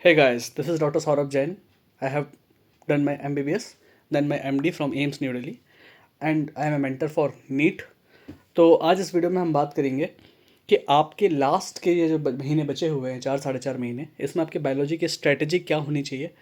Hey guys, this is Dr. Saurabh Jain. I have done my MBBS, then my MD from AIMS New Delhi, and I am a mentor for NEET. तो आज इस video में हम बात करेंगे कि आपके लास्ट के ये जो महीने बचे हुए हैं, 4 साढ़े 4 महीने, इसमें आपके बायोलॉजी की स्ट्रेटजी क्या होनी चाहिए।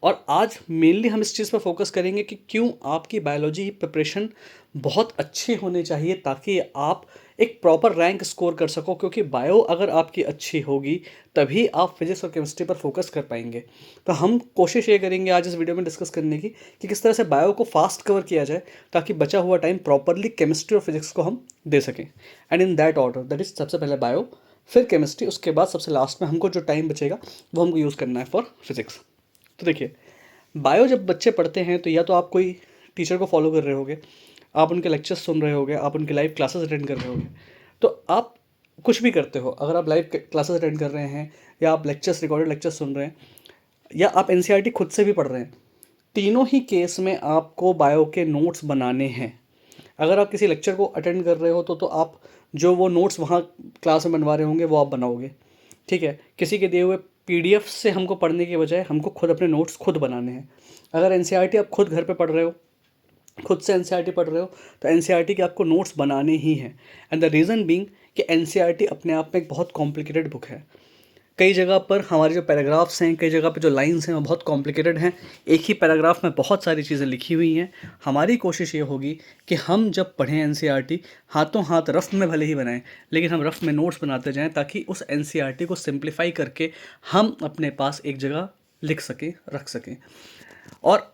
और आज मेनली हम इस चीज़ पर फोकस करेंगे कि क्यों आपकी बायोलॉजी प्रिपरेशन बहुत अच्छी होनी चाहिए ताकि आप एक प्रॉपर रैंक स्कोर कर सको, क्योंकि बायो अगर आपकी अच्छी होगी तभी आप फिजिक्स और केमिस्ट्री पर फोकस कर पाएंगे। तो हम कोशिश ये करेंगे आज इस वीडियो में डिस्कस करने की कि किस तरह से बायो को फास्ट कवर किया जाए ताकि बचा हुआ टाइम प्रॉपरली केमिस्ट्री और फिजिक्स को हम दे सकें। And in that order, that is सबसे पहले बायो, फिर केमिस्ट्री, उसके बाद सबसे लास्ट में हमको जो टाइम बचेगा वो हमको यूज़ करना है फॉर फिजिक्स। तो देखिए, बायो जब बच्चे पढ़ते हैं तो या तो आप कोई टीचर को फॉलो कर रहे होगे, आप उनके लेक्चर्स सुन रहे होगे, आप उनके लाइव क्लासेस अटेंड कर रहे होगे। तो आप कुछ भी करते हो, अगर आप लाइव क्लासेस अटेंड कर रहे हैं या आप लेक्चर्स, रिकॉर्डेड लेक्चर्स सुन रहे हैं, या आप एनसीईआरटी खुद से भी पढ़ रहे हैं, तीनों ही केस में आपको बायो के नोट्स बनाने हैं। अगर आप किसी लेक्चर को अटेंड कर रहे हो तो आप जो वो नोट्स वहाँ क्लास में बनवा रहे होंगे वो आप बनाओगे। ठीक है, किसी के दिए हुए पीडीएफ से हमको पढ़ने के बजाय हमको खुद अपने नोट्स खुद बनाने हैं। अगर एनसीईआरटी आप खुद घर पे पढ़ रहे हो, खुद से एनसीईआरटी पढ़ रहे हो, तो एनसीईआरटी के आपको नोट्स बनाने ही हैं। एंड द रीज़न बीइंग कि एनसीईआरटी अपने आप में एक बहुत कॉम्प्लिकेटेड बुक है। कई जगह पर हमारे जो पैराग्राफ्स हैं, कई जगह पर जो लाइंस हैं वो बहुत कॉम्प्लिकेटेड हैं। एक ही पैराग्राफ में बहुत सारी चीज़ें लिखी हुई हैं। हमारी कोशिश ये होगी कि हम जब पढ़ें एनसीईआरटी, हाथों हाथ रफ में भले ही बनाएं, लेकिन हम रफ में नोट्स बनाते जाएं ताकि उस एनसीईआरटी को सिंप्लीफाई करके हम अपने पास एक जगह लिख सकें, रख सकें। और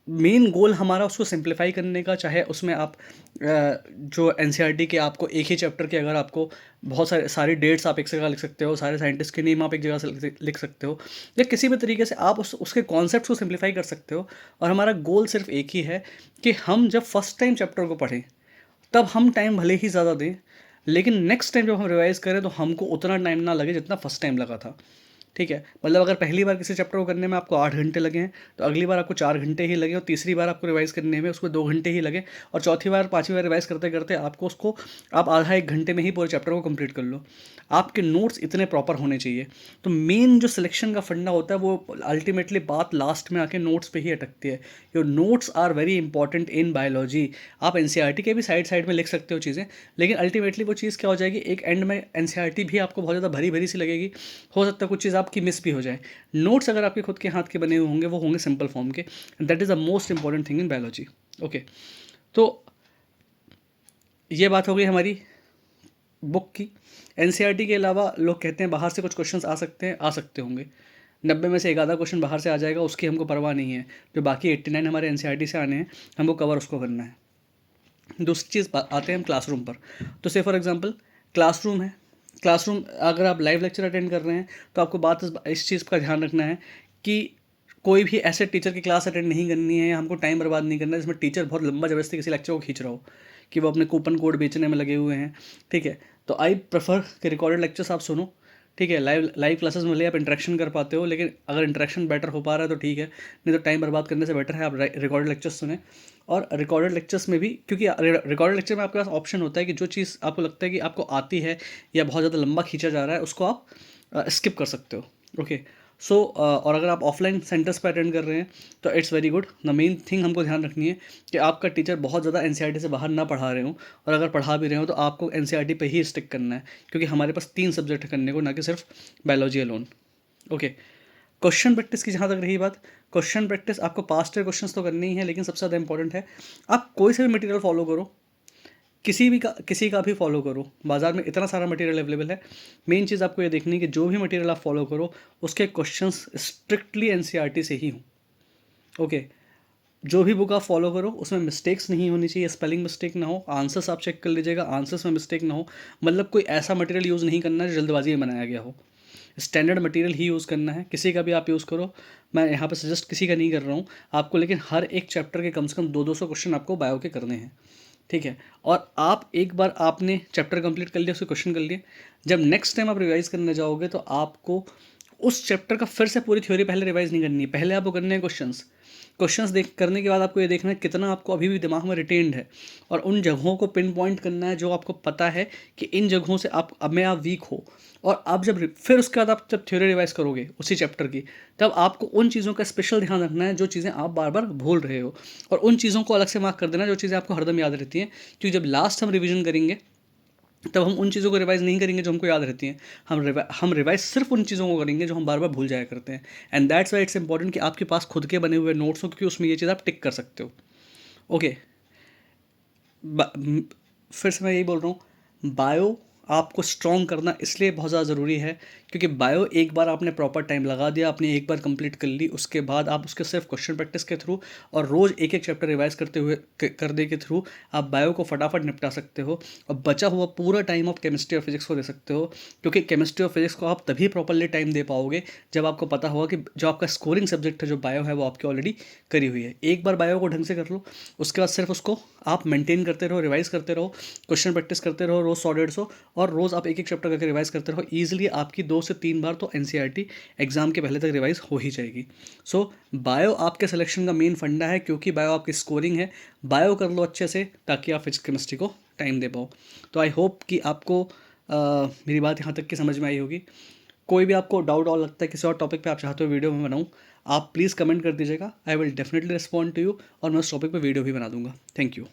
मेन गोल हमारा उसको सिंप्लीफाई करने का, चाहे उसमें आप जो एनसीईआरटी के आपको एक ही चैप्टर के, अगर आपको बहुत सारी डेट्स आप एक जगह लिख सकते हो, सारे साइंटिस्ट के नेम आप एक जगह से लिख सकते हो, या किसी भी तरीके से आप उसके कॉन्सेप्ट को सिंप्लीफाई कर सकते हो। और हमारा गोल सिर्फ एक ही है कि हम जब फर्स्ट टाइम चैप्टर को पढ़ें तब हम टाइम भले ही ज़्यादा दें, लेकिन नेक्स्ट टाइम जब हम रिवाइज़ करें तो हमको उतना टाइम ना लगे जितना फर्स्ट टाइम लगा था। ठीक है, मतलब अगर पहली बार किसी चैप्टर को करने में आपको 8 घंटे लगे हैं तो अगली बार आपको 4 घंटे ही लगे, और तीसरी बार आपको रिवाइज़ करने में उसको 2 घंटे ही लगे, और चौथी बार, पाँचवीं बार रिवाइज़ करते करते आपको उसको आप आधा एक घंटे में ही पूरे चैप्टर को कंप्लीट कर लो। आपके नोट्स इतने प्रॉपर होने चाहिए। तो मेन जो सिलेक्शन का फंडा होता है वो अल्टीमेटली बात लास्ट में आके नोट्स पे ही अटकती है। Your notes are very important in biology. आप एनसीईआरटी के भी साइड साइड में लिख सकते हो चीज़ें, लेकिन अल्टीमेटली वो चीज़ क्या हो जाएगी, एक एंड में एनसीईआरटी भी आपको बहुत ज़्यादा भरी भरी सी लगेगी। हो सकता है कुछ चीज़ आपकी मिस भी हो जाए। नोट्स अगर आपके खुद के हाथ के बने हुए होंगे वो होंगे सिंपल फॉर्म के। That is the most important thing in biology. Okay, तो ये बात हो गई हमारी बुक की। एनसीईआरटी के अलावा लोग कहते हैं बाहर से कुछ क्वेश्चंस आ सकते हैं, आ सकते होंगे। 90 में से एक आधा क्वेश्चन बाहर से आ जाएगा, उसकी हमको परवाह नहीं है। जो बाकी 89 हमारे एनसीईआरटी से आने हैं, हमको कवर उसको करना है। दूसरी चीज़ आते हैं हम क्लासरूम पर। तो से फॉर एग्जांपल क्लासरूम है, क्लासरूम अगर आप लाइव लेक्चर अटेंड कर रहे हैं तो आपको बात इस चीज़ का ध्यान रखना है कि कोई भी ऐसे टीचर की क्लास अटेंड नहीं करनी है, या हमको टाइम बर्बाद नहीं करना है जिसमें टीचर बहुत लंबा ज़बरदस्ती किसी लेक्चर को खींच रहा हो कि वो अपने कूपन कोड बेचने में लगे हुए हैं। ठीक है, तो आई प्रेफर कि रिकॉर्डेड लेक्चर्स आप सुनो। ठीक है, लाइव लाइव क्लासेस में भले आप इंटरेक्शन कर पाते हो, लेकिन अगर इंटरेक्शन बेटर हो पा रहा है तो ठीक है, नहीं तो टाइम बर्बाद करने से बेटर है आप रिकॉर्डेड लेक्चर्स सुने। और रिकॉर्डेड लेक्चर्स में भी, क्योंकि रिकॉर्डेड लेक्चर में आपके पास ऑप्शन होता है कि जो चीज़ आपको लगता है कि आपको आती है या बहुत ज़्यादा लंबा खींचा जा रहा है, उसको आप स्किप कर सकते हो। ओके, सो और अगर आप ऑफलाइन सेंटर्स पर अटेंड कर रहे हैं तो it's very good. The main thing हमको ध्यान रखनी है कि आपका टीचर बहुत ज़्यादा एनसीईआरटी से बाहर ना पढ़ा रहे हो, और अगर पढ़ा भी रहे हो तो आपको एनसीईआरटी पे ही स्टिक करना है, क्योंकि हमारे पास 3 सब्जेक्ट करने को, ना कि सिर्फ biology alone. Okay, question practice की जहाँ तक रही बात, क्वेश्चन प्रैक्टिस आपको पास्ट ईयर क्वेश्चंस तो करनी ही है, लेकिन सबसे ज़्यादा इंपॉर्टेंट है आप कोई से भी मटेरियल फॉलो करो, किसी का भी फॉलो करो। बाज़ार में इतना सारा मटेरियल अवेलेबल है। मेन चीज़ आपको ये देखनी है कि जो भी मटेरियल आप फॉलो करो उसके क्वेश्चंस स्ट्रिक्टली एनसीईआरटी से ही हों। ओके, जो भी बुक आप फॉलो करो उसमें मिस्टेक्स नहीं होनी चाहिए, स्पेलिंग मिस्टेक ना हो, आंसर्स आप चेक कर लीजिएगा, आंसर्स में मिस्टेक ना हो। मतलब कोई ऐसा मटेरियल यूज़ नहीं करना जो जल्दबाजी में बनाया गया हो। स्टैंडर्ड मटेरियल ही यूज़ करना है, किसी का भी आप यूज़ करो। मैं यहाँ पे सजेस्ट किसी का नहीं कर रहा हूँ आपको, लेकिन हर एक चैप्टर के कम से कम 200 क्वेश्चन आपको बायो के करने हैं। ठीक है, और आप एक बार आपने चैप्टर कंप्लीट कर लिया, उसके क्वेश्चन कर लिए, जब नेक्स्ट टाइम आप रिवाइज करने जाओगे तो आपको उस चैप्टर का फिर से पूरी थ्योरी पहले रिवाइज नहीं करनी है। पहले आपको करने हैं क्वेश्चंस देख करने के बाद आपको ये देखना है कितना आपको अभी भी दिमाग में रिटेन्ड है, और उन जगहों को पिन पॉइंट करना है जो आपको पता है कि इन जगहों से आप अब में आप वीक हो। और आप जब फिर उसके बाद आप जब थ्योरी रिवाइज करोगे उसी चैप्टर की, तब आपको उन चीज़ों का स्पेशल ध्यान रखना है जो चीज़ें आप बार बार भूल रहे हो, और उन चीज़ों को अलग से मार्क कर देना जो चीज़ें आपको हरदम याद रहती हैं। क्योंकि जब लास्ट हम रिवीजन करेंगे तब हम उन चीज़ों को रिवाइज नहीं करेंगे जो हमको याद रहती हैं। हम रिवाइज सिर्फ उन चीज़ों को करेंगे जो हम बार बार भूल जाया करते हैं। And that's why it's important कि आपके पास खुद के बने हुए नोट्स हो, क्योंकि उसमें ये चीज़ आप टिक कर सकते हो। ओके, फिर से मैं यही बोल रहा हूँ, बायो आपको स्ट्रॉन्ग करना इसलिए बहुत ज़्यादा ज़रूरी है क्योंकि बायो एक बार आपने प्रॉपर टाइम लगा दिया, आपने एक बार कंप्लीट कर ली, उसके बाद आप उसके सिर्फ क्वेश्चन प्रैक्टिस के थ्रू और रोज़ एक एक चैप्टर रिवाइज करते हुए करने के थ्रू आप बायो को फटाफट निपटा सकते हो, और बचा हुआ पूरा टाइम आप केमिस्ट्री और फिजिक्स को दे सकते हो। क्योंकि केमिस्ट्री और फिजिक्स को आप तभी प्रॉपरली टाइम दे पाओगे जब आपको पता होगा कि जो आपका स्कोरिंग सब्जेक्ट है जो बायो है वो आपकी ऑलरेडी करी हुई है। एक बार बायो को ढंग से कर लो, उसके बाद सिर्फ उसको आप मेंटेन करते रहो, रिवाइज करते रहो, क्वेश्चन प्रैक्टिस करते रहो रोज़ 100-150, और रोज़ आप एक एक चैप्टर करके रिवाइज करते रहो। ईजिली आपकी 2 से 3 बार तो एनसीईआरटी एग्जाम के पहले तक रिवाइज हो ही जाएगी। सो बायो आपके सिलेक्शन का मेन फंडा है, क्योंकि बायो आपकी स्कोरिंग है। बायो कर लो अच्छे से ताकि आप फिजिक्स केमिस्ट्री को टाइम दे पाओ। तो आई होप कि आपको मेरी बात यहाँ तक की समझ में आई होगी। कोई भी आपको डाउट और लगता है किसी और टॉपिक पे आप चाहते हो वीडियो में बनाऊँ, आप प्लीज़ कमेंट कर दीजिएगा। I will definitely respond to you, और मैं उस टॉपिक पे वीडियो भी बना दूंगा। Thank you.